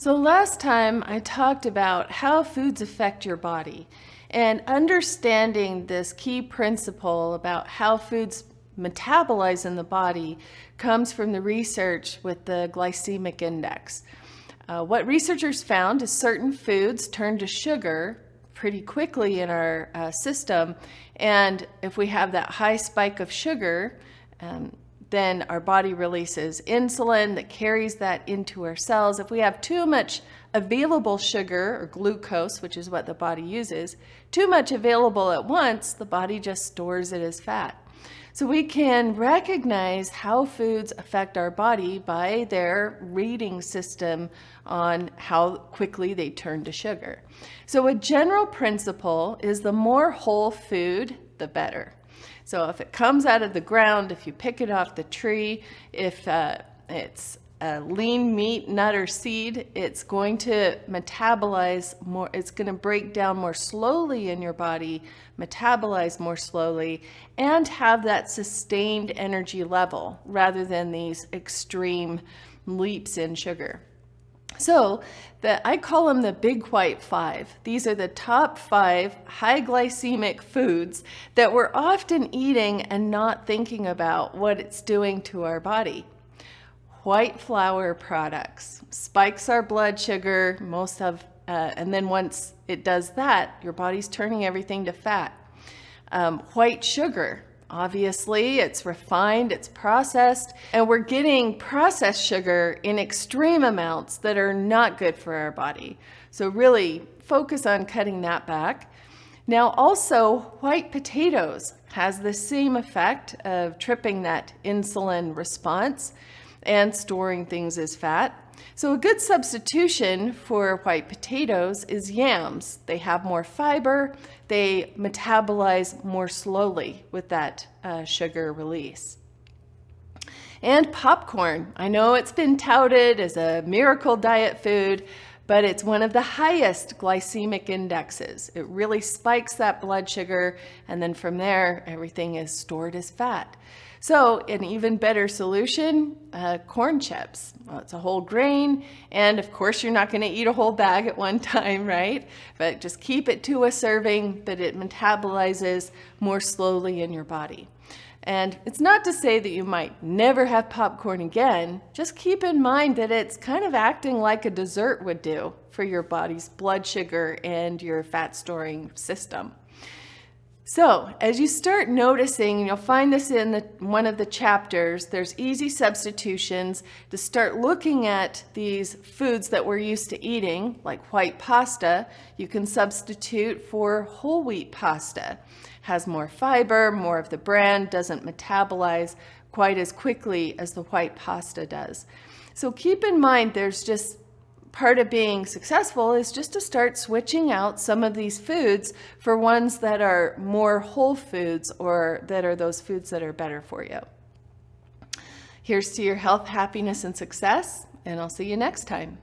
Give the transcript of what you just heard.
So last time I talked about how foods affect your body, and understanding this key principle about how foods metabolize in the body comes from the research with the glycemic index. What researchers found is certain foods turn to sugar pretty quickly in our system, and if we have that high spike of sugar, then our body releases insulin that carries that into our cells. If we have too much available sugar or glucose, which is what the body uses, too much available at once, the body just stores it as fat. So we can recognize how foods affect our body by their rating system on how quickly they turn to sugar. So a general principle is the more whole food, the better. So if it comes out of the ground, if you pick it off the tree, if it's a lean meat, nut, or seed, it's going to metabolize more, it's going to break down more slowly in your body, metabolize more slowly, and have that sustained energy level rather than these extreme leaps in sugar. So I call them the big white five. These are the top 5 high glycemic foods that we're often eating and not thinking about what it's doing to our body. White flour products spikes our blood sugar, and then once it does that, your body's turning everything to fat. White sugar. Obviously, it's refined, it's processed, and we're getting processed sugar in extreme amounts that are not good for our body. So really focus on cutting that back. Now also, white potatoes has the same effect of tripping that insulin response and storing things as fat. So a good substitution for white potatoes is yams. They have more fiber, they metabolize more slowly with that sugar release. And popcorn. I know it's been touted as a miracle diet food, but it's one of the highest glycemic indexes. It really spikes that blood sugar, and then from there, everything is stored as fat. So an even better solution, corn chips. Well, it's a whole grain, and of course you're not going to eat a whole bag at one time, right? But just keep it to a serving, but it metabolizes more slowly in your body. And it's not to say that you might never have popcorn again. Just keep in mind that it's kind of acting like a dessert would do for your body's blood sugar and your fat storing system. So as you start noticing, and you'll find this in one of the chapters, there's easy substitutions to start looking at these foods that we're used to eating, like white pasta. You can substitute for whole wheat pasta. Has more fiber, more of the bran, doesn't metabolize quite as quickly as the white pasta does. So keep in mind, there's just part of being successful is just to start switching out some of these foods for ones that are more whole foods or that are those foods that are better for you. Here's to your health, happiness, and success, and I'll see you next time.